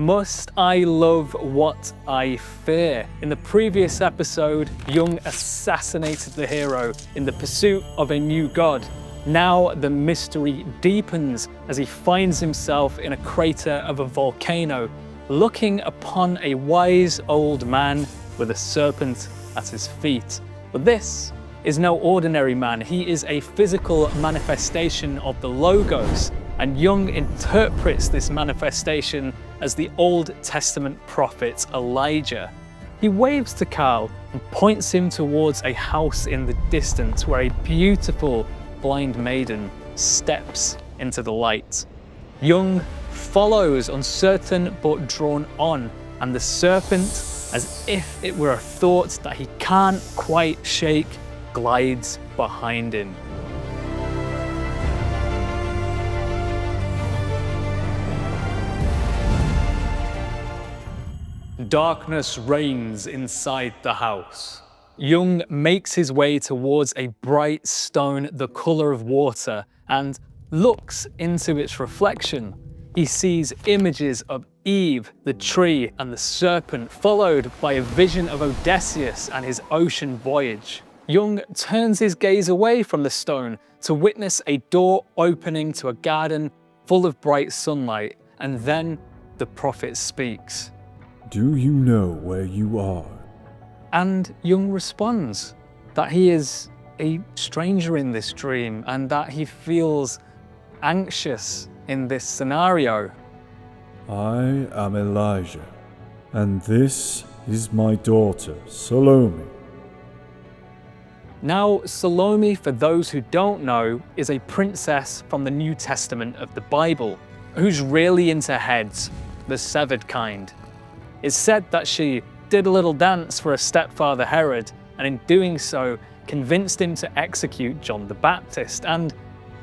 Must I love what I fear? In the previous episode, Jung assassinated the hero in the pursuit of a new god. Now the mystery deepens as he finds himself in a crater of a volcano, looking upon a wise old man with a serpent at his feet. But this is no ordinary man. He is a physical manifestation of the Logos, and Jung interprets this manifestation as the Old Testament prophet Elijah. He waves to Carl and points him towards a house in the distance where a beautiful blind maiden steps into the light. Jung follows, uncertain but drawn on, and the serpent, as if it were a thought that he can't quite shake, glides behind him. Darkness reigns inside the house. Jung makes his way towards a bright stone the color of water and looks into its reflection. He sees images of Eve, the tree, and the serpent, followed by a vision of Odysseus and his ocean voyage. Jung turns his gaze away from the stone to witness a door opening to a garden full of bright sunlight, and then the prophet speaks. Do you know where you are? And Jung responds that he is a stranger in this dream and that he feels anxious in this scenario. I am Elijah, and this is my daughter, Salome. Now, Salome, for those who don't know, is a princess from the New Testament of the Bible, who's really into heads, the severed kind. It's said that she did a little dance for her stepfather Herod, and in doing so, convinced him to execute John the Baptist. And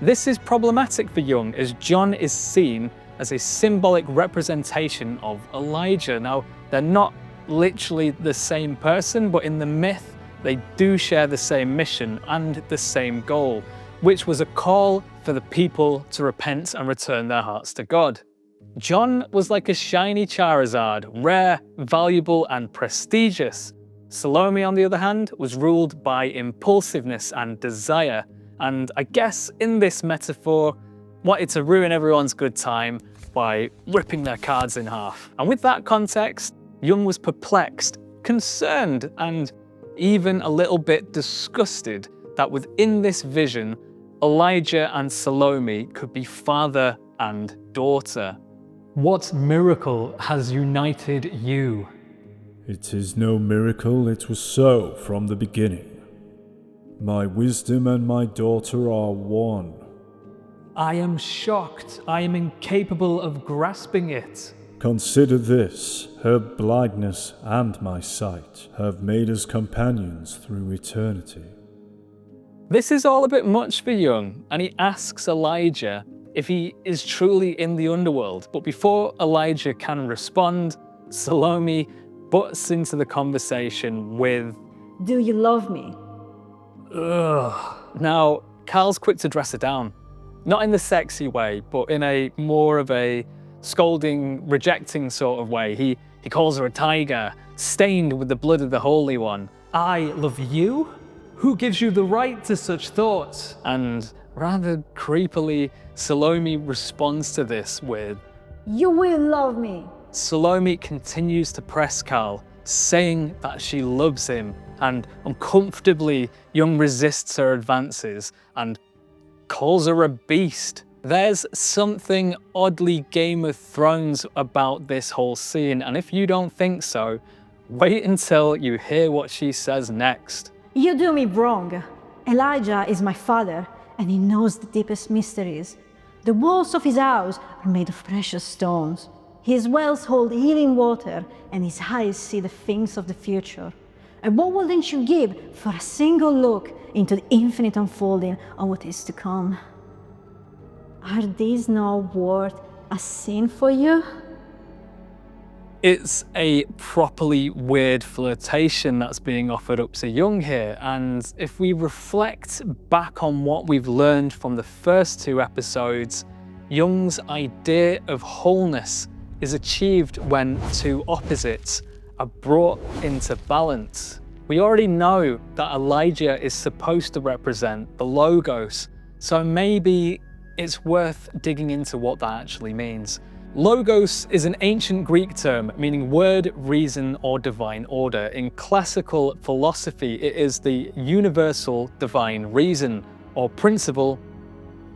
this is problematic for Jung, as John is seen as a symbolic representation of Elijah. Now, they're not literally the same person, but in the myth, they do share the same mission and the same goal, which was a call for the people to repent and return their hearts to God. John was like a shiny Charizard, rare, valuable, and prestigious. Salome, on the other hand, was ruled by impulsiveness and desire, and I guess in this metaphor, wanted to ruin everyone's good time by ripping their cards in half. And with that context, Jung was perplexed, concerned, and even a little bit disgusted that within this vision, Elijah and Salome could be father and daughter. What miracle has united you? It is no miracle, it was so from the beginning. My wisdom and my daughter are one. I am shocked. I am incapable of grasping it. Consider this, her blindness and my sight have made us companions through eternity. This is all a bit much for Jung, and he asks Elijah if he is truly in the underworld. But before Elijah can respond, Salome butts into the conversation with, "Do you love me?" ugh. Now, Carl's quick to dress her down. Not in the sexy way, but in a more of a scolding, rejecting sort of way. He calls her a tiger, stained with the blood of the Holy One. I love you? Who gives you the right to such thoughts? And rather creepily, Salome responds to this with, "You will love me." Salome continues to press Carl, saying that she loves him, and uncomfortably, Jung resists her advances and calls her a beast. There's something oddly Game of Thrones about this whole scene, and if you don't think so, wait until you hear what she says next. "You do me wrong. Elijah is my father, and he knows the deepest mysteries. The walls of his house are made of precious stones. His wells hold healing water, and his eyes see the things of the future. And what wouldn't you give for a single look into the infinite unfolding of what is to come? Are these not worth a sin for you?" It's a properly weird flirtation that's being offered up to Jung here, and if we reflect back on what we've learned from the first two episodes, Jung's idea of wholeness is achieved when two opposites are brought into balance. We already know that Elijah is supposed to represent the Logos, so maybe it's worth digging into what that actually means. Logos is an ancient Greek term meaning word, reason, or divine order. In classical philosophy, it is the universal divine reason or principle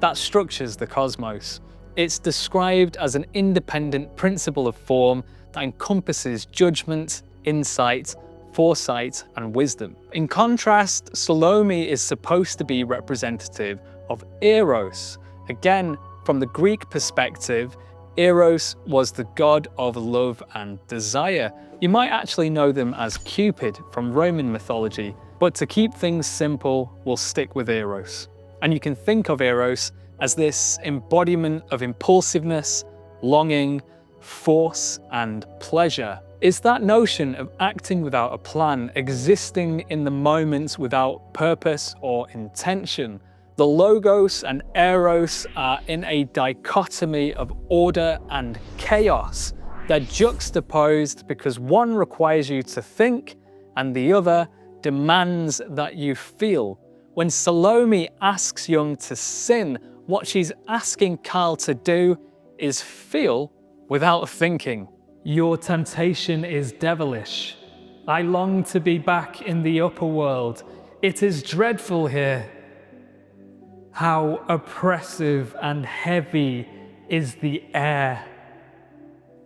that structures the cosmos. It's described as an independent principle of form that encompasses judgment, insight, foresight, and wisdom. In contrast, Salome is supposed to be representative of Eros. Again, from the Greek perspective, Eros was the god of love and desire. You might actually know them as Cupid from Roman mythology, but to keep things simple, we'll stick with Eros. And you can think of Eros as this embodiment of impulsiveness, longing, force, and pleasure. It's that notion of acting without a plan, existing in the moment without purpose or intention. The Logos and Eros are in a dichotomy of order and chaos. They're juxtaposed because one requires you to think and the other demands that you feel. When Salome asks Jung to sin, what she's asking Carl to do is feel without thinking. Your temptation is devilish. I long to be back in the upper world. It is dreadful here. How oppressive and heavy is the air.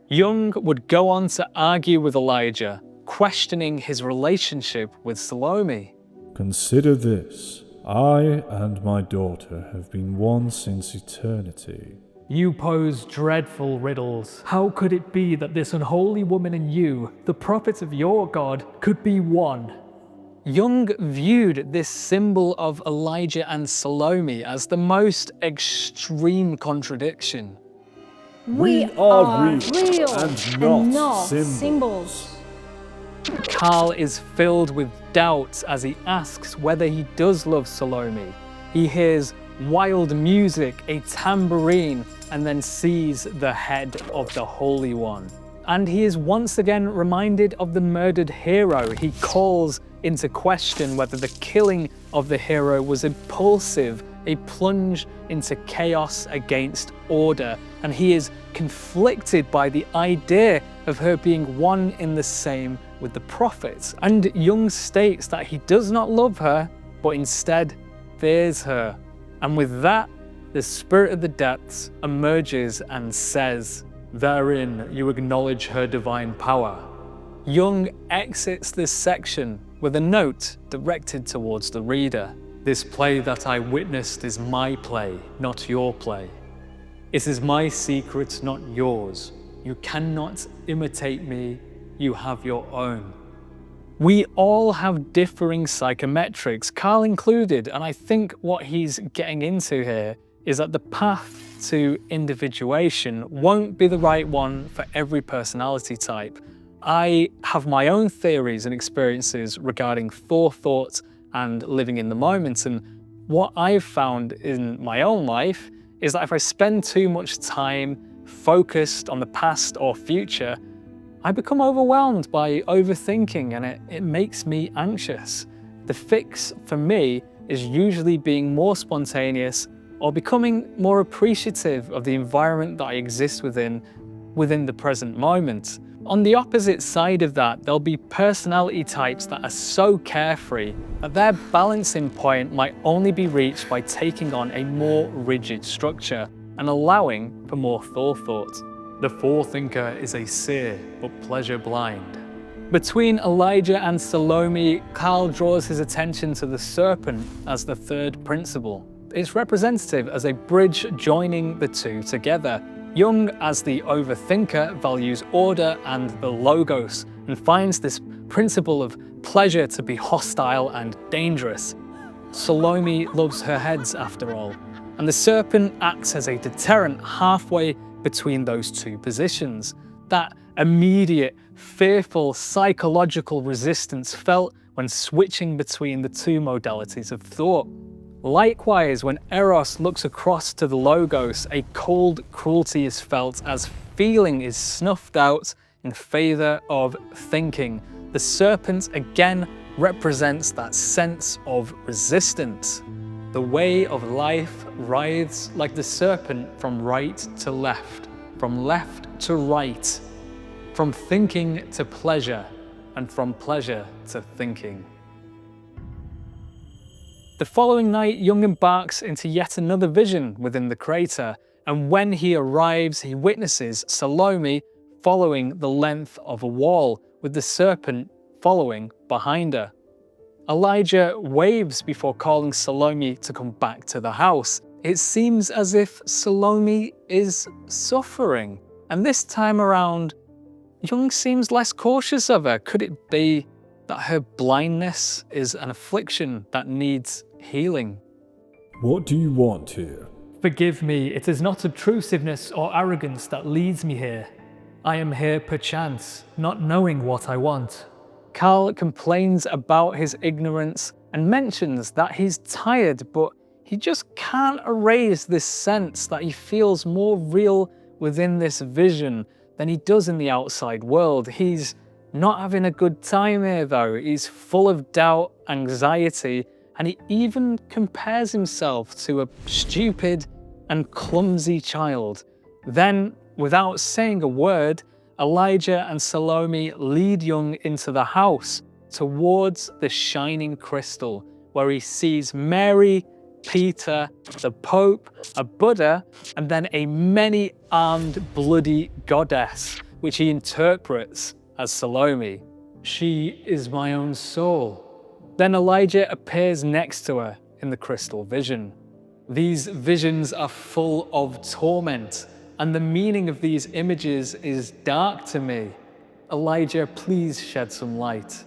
Jung would go on to argue with Elijah, questioning his relationship with Salome. Consider this. I and my daughter have been one since eternity. You pose dreadful riddles. How could it be that this unholy woman and you, the prophet of your God, could be one? Jung viewed this symbol of Elijah and Salome as the most extreme contradiction. We are real and not symbols. Carl is filled with doubts as he asks whether he does love Salome. He hears wild music, a tambourine, and then sees the head of the Holy One. And he is once again reminded of the murdered hero. He calls into question whether the killing of the hero was impulsive, a plunge into chaos against order, and he is conflicted by the idea of her being one in the same with the prophets. And Jung states that he does not love her, but instead fears her. And with that, the spirit of the depths emerges and says, "Therein you acknowledge her divine power." Jung exits this section with a note directed towards the reader. This play that I witnessed is my play, not your play. It is my secret, not yours. You cannot imitate me, you have your own. We all have differing psychometrics, Carl included, and I think what he's getting into here is that the path to individuation won't be the right one for every personality type. I have my own theories and experiences regarding forethought and living in the moment, and what I've found in my own life is that if I spend too much time focused on the past or future, I become overwhelmed by overthinking and it makes me anxious. The fix for me is usually being more spontaneous or becoming more appreciative of the environment that I exist within the present moment. On the opposite side of that, there'll be personality types that are so carefree that their balancing point might only be reached by taking on a more rigid structure and allowing for more forethought. The forethinker is a seer, but pleasure blind. Between Elijah and Salome, Carl draws his attention to the serpent as the third principle. It's representative as a bridge joining the two together. Jung, as the overthinker, values order and the logos and finds this principle of pleasure to be hostile and dangerous. Salome loves her heads after all, and the serpent acts as a deterrent halfway between those two positions. That immediate, fearful psychological resistance felt when switching between the two modalities of thought. Likewise, when Eros looks across to the Logos, a cold cruelty is felt as feeling is snuffed out in favor of thinking. The serpent again represents that sense of resistance. The way of life writhes like the serpent from right to left, from left to right, from thinking to pleasure, and from pleasure to thinking. The following night, Jung embarks into yet another vision within the crater, and when he arrives, he witnesses Salome following the length of a wall, with the serpent following behind her. Elijah waves before calling Salome to come back to the house. It seems as if Salome is suffering, and this time around, Jung seems less cautious of her. Could it be that her blindness is an affliction that needs healing? What do you want here? Forgive me, it is not obtrusiveness or arrogance that leads me here. I am here perchance, not knowing what I want. Carl complains about his ignorance and mentions that he's tired, but he just can't erase this sense that he feels more real within this vision than he does in the outside world. He's not having a good time here though. He's full of doubt, anxiety, and he even compares himself to a stupid and clumsy child. Then, without saying a word, Elijah and Salome lead Jung into the house towards the shining crystal, where he sees Mary, Peter, the Pope, a Buddha, and then a many-armed bloody goddess, which he interprets as Salome. She is my own soul. Then Elijah appears next to her in the crystal vision. These visions are full of torment, and the meaning of these images is dark to me. Elijah, please shed some light.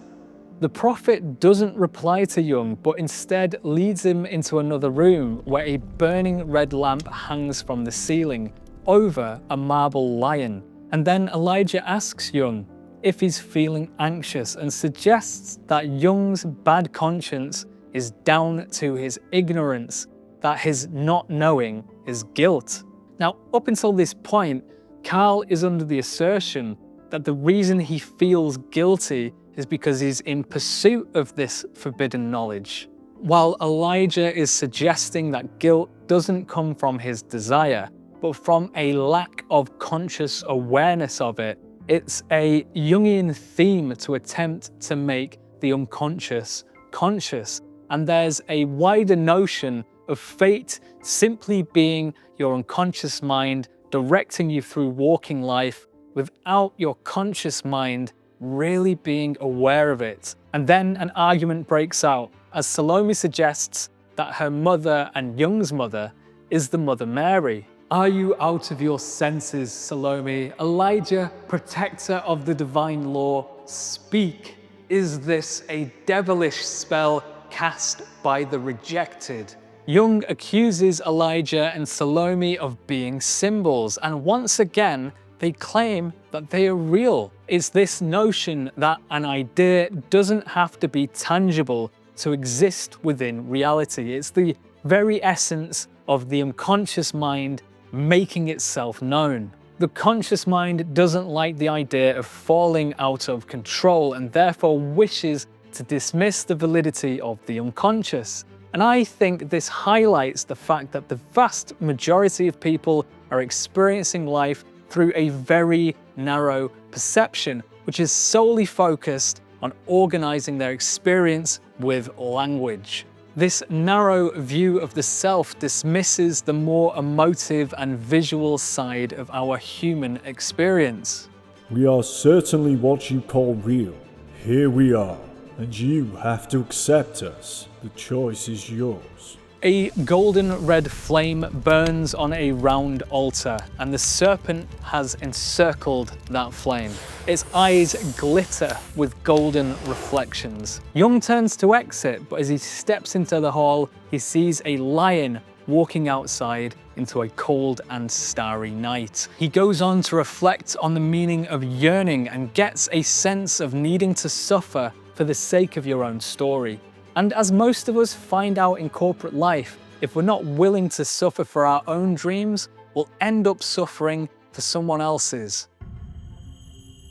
The prophet doesn't reply to Jung, but instead leads him into another room where a burning red lamp hangs from the ceiling over a marble lion. And then Elijah asks Jung if he's feeling anxious and suggests that Jung's bad conscience is down to his ignorance, that his not knowing is guilt. Now, up until this point, Carl is under the assertion that the reason he feels guilty is because he's in pursuit of this forbidden knowledge, while Elijah is suggesting that guilt doesn't come from his desire, but from a lack of conscious awareness of it. It's a Jungian theme to attempt to make the unconscious conscious, and there's a wider notion of fate simply being your unconscious mind directing you through walking life without your conscious mind really being aware of it. And then an argument breaks out as Salome suggests that her mother and Jung's mother is the Mother Mary. Are you out of your senses, Salome? Elijah, protector of the divine law, speak. Is this a devilish spell cast by the rejected? Jung accuses Elijah and Salome of being symbols, and once again, they claim that they are real. It's this notion that an idea doesn't have to be tangible to exist within reality. It's the very essence of the unconscious mind making itself known. The conscious mind doesn't like the idea of falling out of control and therefore wishes to dismiss the validity of the unconscious. And I think this highlights the fact that the vast majority of people are experiencing life through a very narrow perception, which is solely focused on organizing their experience with language. This narrow view of the self dismisses the more emotive and visual side of our human experience. We are certainly what you call real. Here we are, and you have to accept us. The choice is yours. A golden red flame burns on a round altar, and the serpent has encircled that flame. Its eyes glitter with golden reflections. Jung turns to exit, but as he steps into the hall, he sees a lion walking outside into a cold and starry night. He goes on to reflect on the meaning of yearning and gets a sense of needing to suffer for the sake of your own story. And as most of us find out in corporate life, if we're not willing to suffer for our own dreams, we'll end up suffering for for someone else's.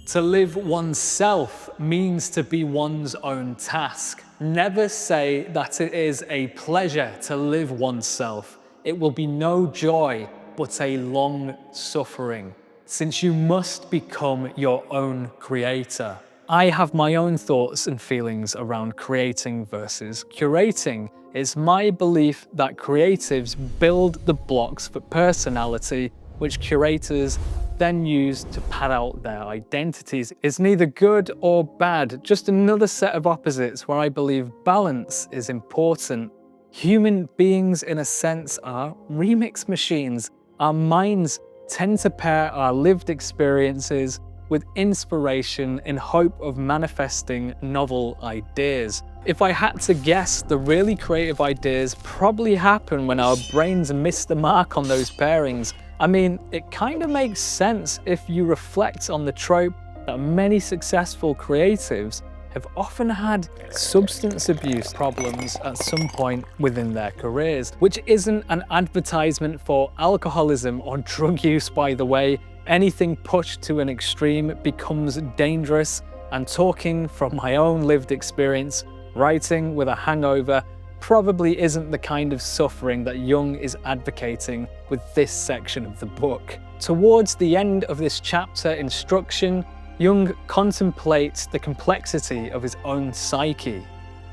To live oneself means to be one's own task. Never say that it is a pleasure to live oneself. It will be no joy, but a long suffering, since you must become your own creator. I have my own thoughts and feelings around creating versus curating. It's my belief that creatives build the blocks for personality, which curators then use to pad out their identities. It's neither good or bad, just another set of opposites where I believe balance is important. Human beings, in a sense, are remix machines. Our minds tend to pair our lived experiences with inspiration in hope of manifesting novel ideas. If I had to guess, the really creative ideas probably happen when our brains miss the mark on those pairings. I mean, it kind of makes sense if you reflect on the trope that many successful creatives have often had substance abuse problems at some point within their careers, which isn't an advertisement for alcoholism or drug use, by the way. Anything pushed to an extreme becomes dangerous, and talking from my own lived experience, writing with a hangover probably isn't the kind of suffering that Jung is advocating with this section of the book. Towards the end of this chapter instruction, Jung contemplates the complexity of his own psyche.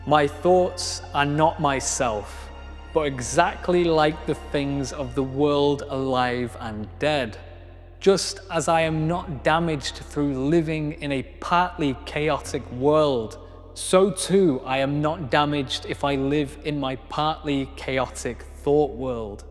My thoughts are not myself, but exactly like the things of the world alive and dead. Just as I am not damaged through living in a partly chaotic world, so too I am not damaged if I live in my partly chaotic thought world.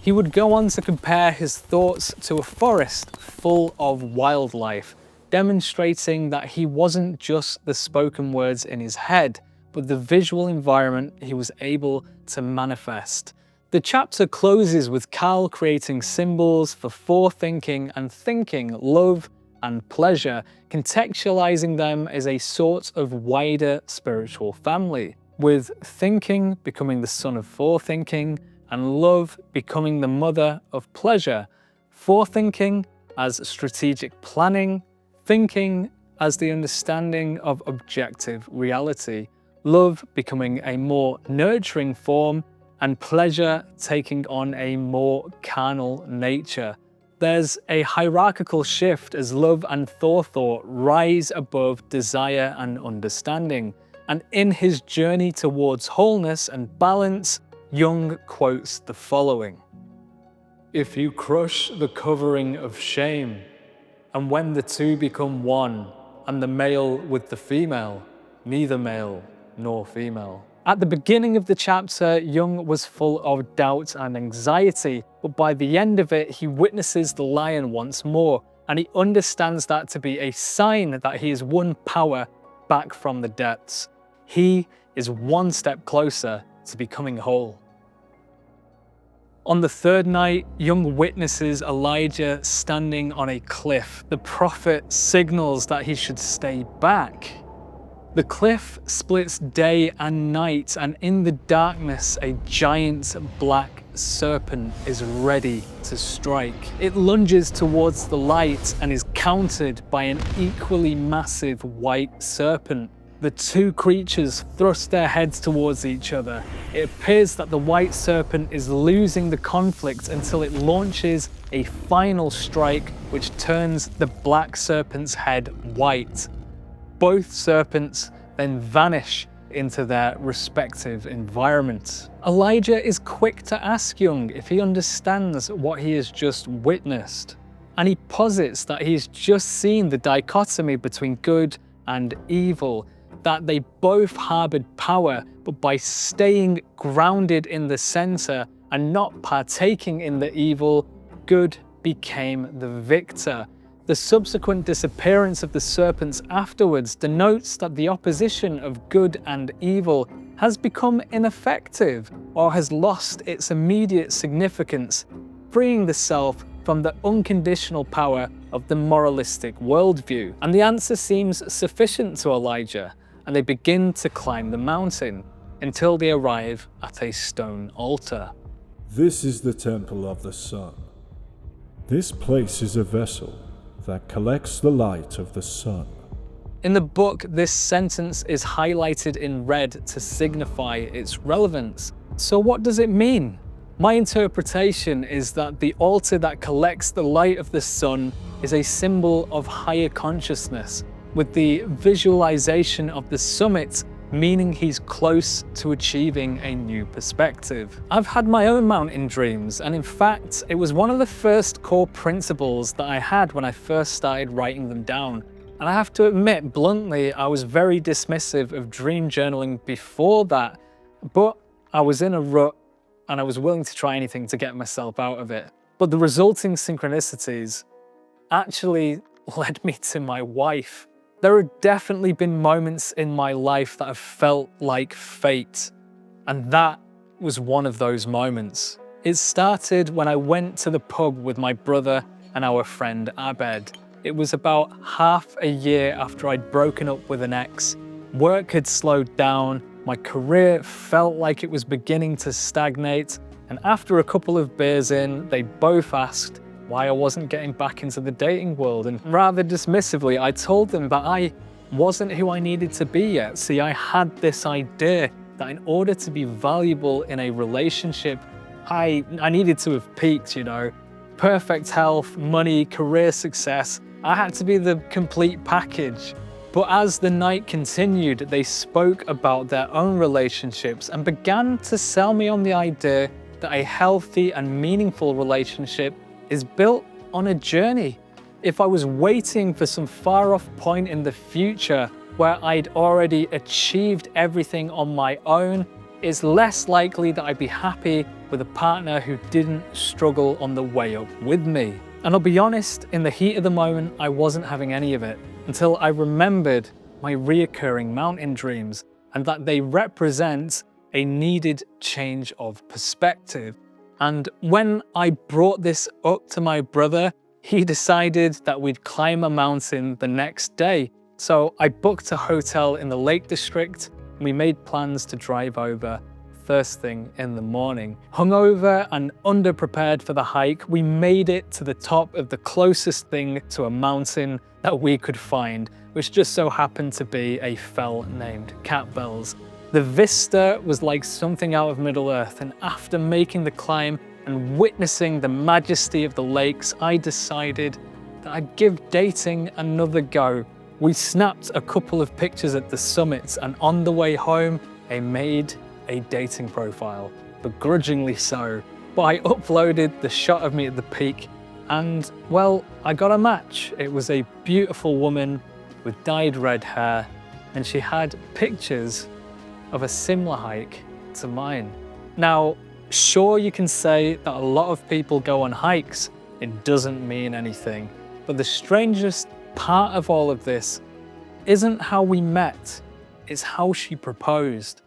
He would go on to compare his thoughts to a forest full of wildlife, demonstrating that he wasn't just the spoken words in his head, but the visual environment he was able to manifest. The chapter closes with Carl creating symbols for forethinking and thinking, love and pleasure, contextualizing them as a sort of wider spiritual family, with thinking becoming the son of forethinking and love becoming the mother of pleasure. Forethinking as strategic planning, thinking as the understanding of objective reality, love becoming a more nurturing form, and pleasure taking on a more carnal nature. There's a hierarchical shift as love and forethought rise above desire and understanding. And in his journey towards wholeness and balance, Jung quotes the following: "If you crush the covering of shame, and when the two become one, and the male with the female, neither male nor female." At the beginning of the chapter, Jung was full of doubt and anxiety, but by the end of it, he witnesses the lion once more, and he understands that to be a sign that he has won power back from the depths. He is one step closer to becoming whole. On the third night, Jung witnesses Elijah standing on a cliff. The prophet signals that he should stay back. The cliff splits day and night, and in the darkness, a giant black serpent is ready to strike. It lunges towards the light and is countered by an equally massive white serpent. The two creatures thrust their heads towards each other. It appears that the white serpent is losing the conflict until it launches a final strike which turns the black serpent's head white. Both serpents then vanish into their respective environments. Elijah is quick to ask Jung if he understands what he has just witnessed, and he posits that he's just seen the dichotomy between good and evil, that they both harbored power, but by staying grounded in the center and not partaking in the evil, good became the victor. The subsequent disappearance of the serpents afterwards denotes that the opposition of good and evil has become ineffective or has lost its immediate significance, freeing the self from the unconditional power of the moralistic worldview. And the answer seems sufficient to Elijah, and they begin to climb the mountain until they arrive at a stone altar. This is the temple of the sun. This place is a vessel that collects the light of the sun. In the book, this sentence is highlighted in red to signify its relevance. So what does it mean? My interpretation is that the altar that collects the light of the sun is a symbol of higher consciousness, with the visualization of the summit meaning he's close to achieving a new perspective. I've had my own mountain dreams, and in fact, it was one of the first core principles that I had when I first started writing them down. And I have to admit, bluntly, I was very dismissive of dream journaling before that, but I was in a rut and I was willing to try anything to get myself out of it. But the resulting synchronicities actually led me to my wife. There have definitely been moments in my life that have felt like fate, and that was one of those moments. It started when I went to the pub with my brother and our friend Abed. It was about half a year after I'd broken up with an ex. Work had slowed down, my career felt like it was beginning to stagnate, and after a couple of beers in, they both asked why I wasn't getting back into the dating world, and rather dismissively, I told them that I wasn't who I needed to be yet. See, I had this idea that in order to be valuable in a relationship, I needed to have peaked, you know. Perfect health, money, career success. I had to be the complete package. But as the night continued, they spoke about their own relationships and began to sell me on the idea that a healthy and meaningful relationship is built on a journey. If I was waiting for some far off point in the future where I'd already achieved everything on my own, it's less likely that I'd be happy with a partner who didn't struggle on the way up with me. And I'll be honest, in the heat of the moment, I wasn't having any of it until I remembered my reoccurring mountain dreams and that they represent a needed change of perspective. And when I brought this up to my brother, he decided that we'd climb a mountain the next day. So I booked a hotel in the Lake District and we made plans to drive over first thing in the morning. Hungover and underprepared for the hike, we made it to the top of the closest thing to a mountain that we could find, which just so happened to be a fell named Catbells. The vista was like something out of Middle-earth, and after making the climb and witnessing the majesty of the lakes, I decided that I'd give dating another go. We snapped a couple of pictures at the summit, and on the way home, I made a dating profile, begrudgingly so. But I uploaded the shot of me at the peak, and well, I got a match. It was a beautiful woman with dyed red hair, and she had pictures of a similar hike to mine. Now, sure, you can say that a lot of people go on hikes. It doesn't mean anything. But the strangest part of all of this isn't how we met, it's how she proposed.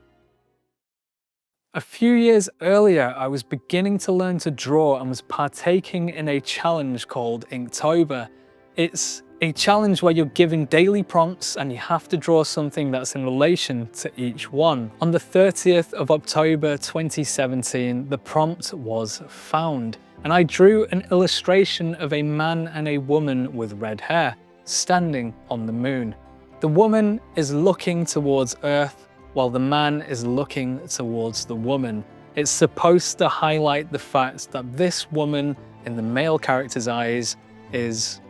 A few years earlier, I was beginning to learn to draw and was partaking in a challenge called Inktober. It's a challenge where you're given daily prompts and you have to draw something that's in relation to each one. On the 30th of October 2017, the prompt was found, and I drew an illustration of a man and a woman with red hair standing on the moon. The woman is looking towards Earth while the man is looking towards the woman. It's supposed to highlight the fact that this woman in the male character's eyes is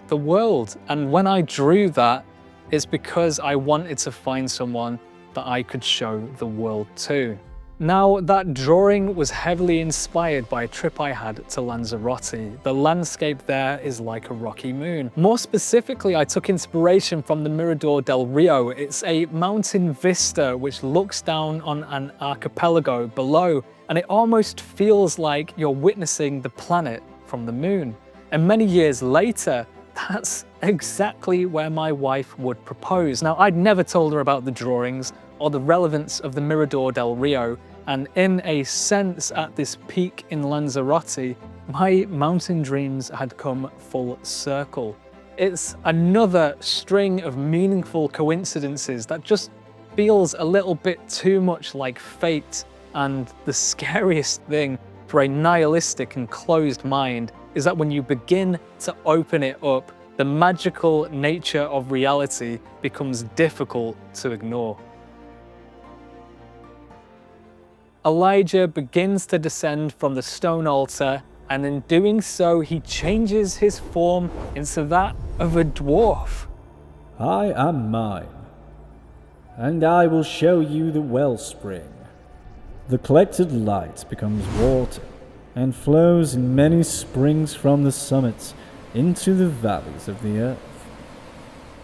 the world. And when I drew that, it's because I wanted to find someone that I could show the world to. Now, that drawing was heavily inspired by a trip I had to Lanzarote. The landscape there is like a rocky moon. More specifically, I took inspiration from the Mirador del Rio. It's a mountain vista which looks down on an archipelago below, and it almost feels like you're witnessing the planet from the moon. And many years later, that's exactly where my wife would propose. Now, I'd never told her about the drawings or the relevance of the Mirador del Rio, and in a sense, at this peak in Lanzarote, my mountain dreams had come full circle. It's another string of meaningful coincidences that just feels a little bit too much like fate, and the scariest thing for a nihilistic and closed mind is that when you begin to open it up, the magical nature of reality becomes difficult to ignore. Elijah begins to descend from the stone altar, and in doing so, he changes his form into that of a dwarf. I am Mime, and I will show you the wellspring. The collected light becomes water and flows in many springs from the summits into the valleys of the earth.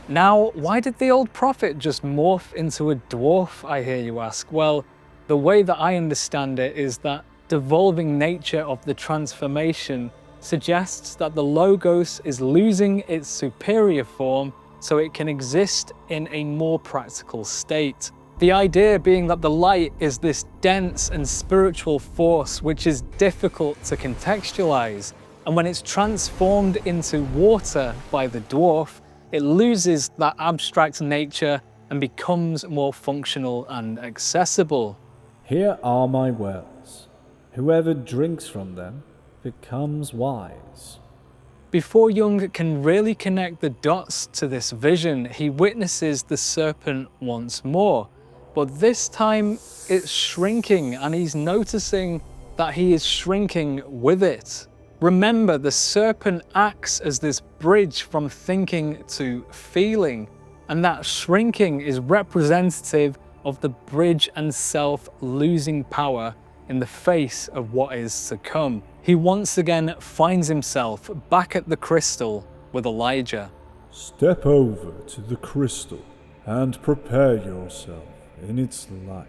Now, why did the old prophet just morph into a dwarf, I hear you ask? Well, the way that I understand it is that devolving nature of the transformation suggests that the Logos is losing its superior form so it can exist in a more practical state. The idea being that the light is this dense and spiritual force which is difficult to contextualize, and when it's transformed into water by the dwarf, it loses that abstract nature and becomes more functional and accessible. Here are my wells. Whoever drinks from them becomes wise. Before Jung can really connect the dots to this vision, he witnesses the serpent once more. But this time it's shrinking, and he's noticing that he is shrinking with it. Remember, the serpent acts as this bridge from thinking to feeling, and that shrinking is representative of the bridge and self losing power in the face of what is to come. He once again finds himself back at the crystal with Elijah. Step over to the crystal and prepare yourself in its light.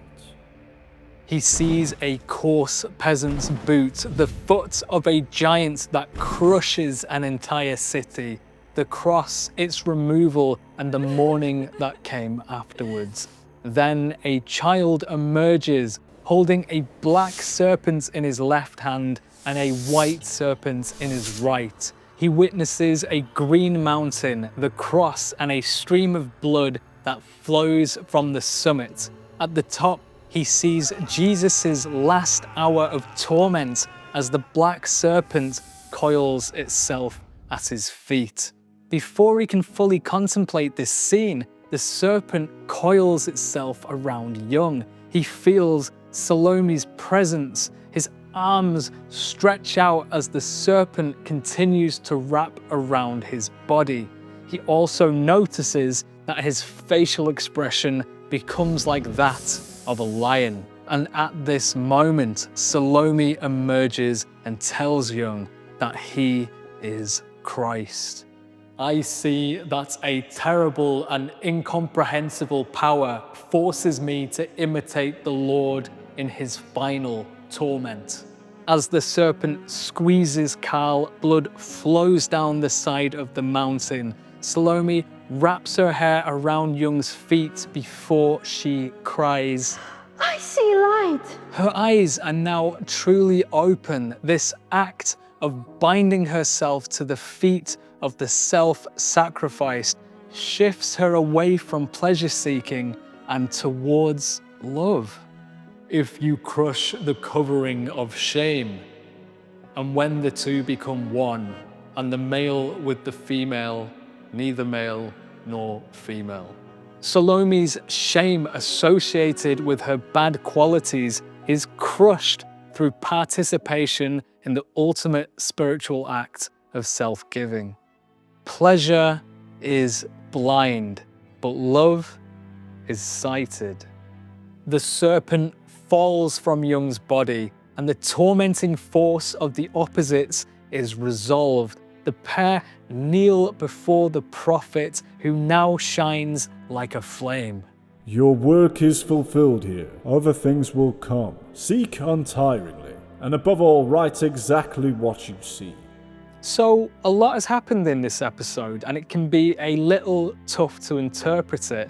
He sees a coarse peasant's boot, the foot of a giant that crushes an entire city, the cross, its removal, and the mourning that came afterwards. Then a child emerges, holding a black serpent in his left hand and a white serpent in his right. He witnesses a green mountain, the cross, and a stream of blood that flows from the summit. At the top, he sees Jesus' last hour of torment as the black serpent coils itself at his feet. Before he can fully contemplate this scene, the serpent coils itself around Jung. He feels Salome's presence. His arms stretch out as the serpent continues to wrap around his body. He also notices that his facial expression becomes like that of a lion. And at this moment, Salome emerges and tells Jung that he is Christ. I see that a terrible and incomprehensible power forces me to imitate the Lord in his final torment. As the serpent squeezes Carl, blood flows down the side of the mountain. Salome wraps her hair around Jung's feet before she cries. I see light. Her eyes are now truly open. This act of binding herself to the feet of the self-sacrificed shifts her away from pleasure-seeking and towards love. If you crush the covering of shame, and when the two become one, and the male with the female, neither male nor female. Salome's shame associated with her bad qualities is crushed through participation in the ultimate spiritual act of self-giving. Pleasure is blind, but love is sighted. The serpent falls from Jung's body, and the tormenting force of the opposites is resolved. The pair kneel before the prophet, who now shines like a flame. Your work is fulfilled here. Other things will come. Seek untiringly, and above all, write exactly what you see. So, a lot has happened in this episode, and it can be a little tough to interpret it.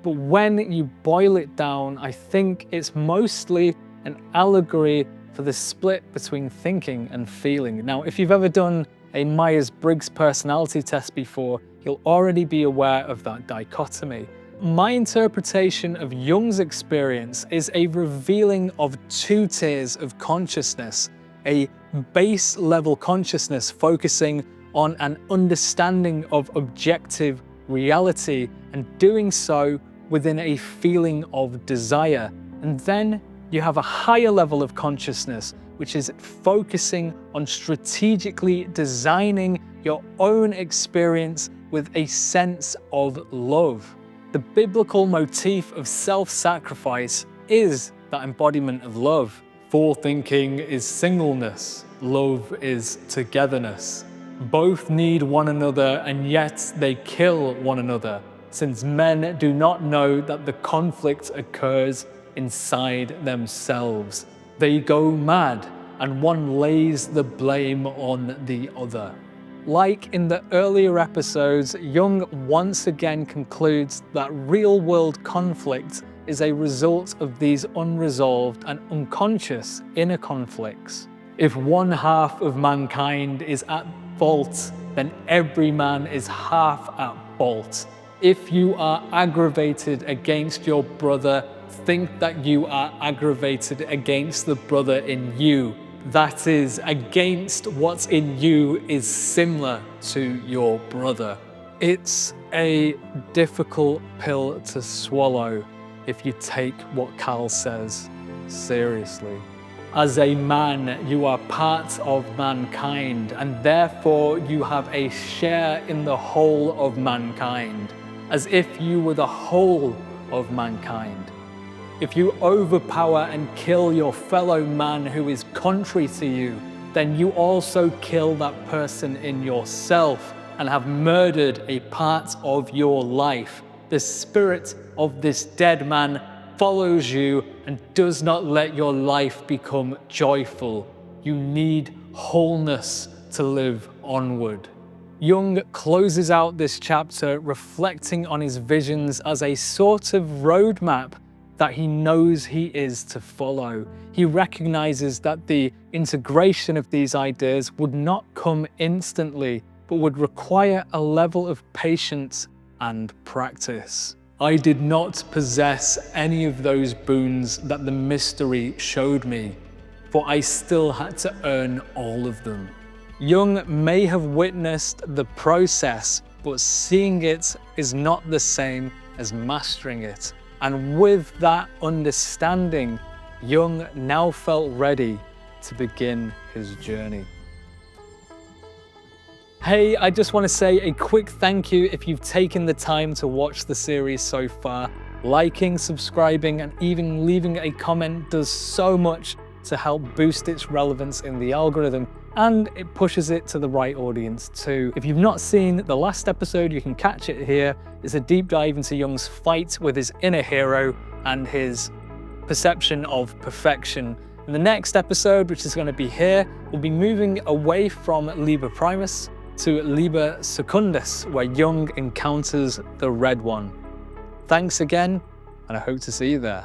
But when you boil it down, I think it's mostly an allegory for the split between thinking and feeling. Now, if you've ever done a Myers-Briggs personality test before, you'll already be aware of that dichotomy. My interpretation of Jung's experience is a revealing of two tiers of consciousness. a base level consciousness focusing on an understanding of objective reality and doing so within a feeling of desire. And then you have a higher level of consciousness, which is focusing on strategically designing your own experience with a sense of love. The biblical motif of self-sacrifice is that embodiment of love. Forethinking is singleness, love is togetherness. Both need one another, and yet they kill one another, since men do not know that the conflict occurs inside themselves. They go mad, and one lays the blame on the other. Like in the earlier episodes, Jung once again concludes that real-world conflict is a result of these unresolved and unconscious inner conflicts. If one half of mankind is at fault, then every man is half at fault. If you are aggravated against your brother, think that you are aggravated against the brother in you. That is, against what's in you is similar to your brother. It's a difficult pill to swallow if you take what Cal says seriously. As a man, you are part of mankind, and therefore you have a share in the whole of mankind, as if you were the whole of mankind. If you overpower and kill your fellow man who is contrary to you, then you also kill that person in yourself and have murdered a part of your life. The spirit of this dead man follows you and does not let your life become joyful. You need wholeness to live onward. Jung closes out this chapter reflecting on his visions as a sort of roadmap that he knows he is to follow. He recognizes that the integration of these ideas would not come instantly, but would require a level of patience and practice. I did not possess any of those boons that the mystery showed me, for I still had to earn all of them. Jung may have witnessed the process, but seeing it is not the same as mastering it. And with that understanding, Jung now felt ready to begin his journey. Hey, I just want to say a quick thank you if you've taken the time to watch the series so far. Liking, subscribing, and even leaving a comment does so much to help boost its relevance in the algorithm, and it pushes it to the right audience too. If you've not seen the last episode, you can catch it here. It's a deep dive into Jung's fight with his inner hero and his perception of perfection. In the next episode, which is going to be here, we'll be moving away from Liber Primus to Liber Secundus, where Jung encounters the Red One. Thanks again, and I hope to see you there.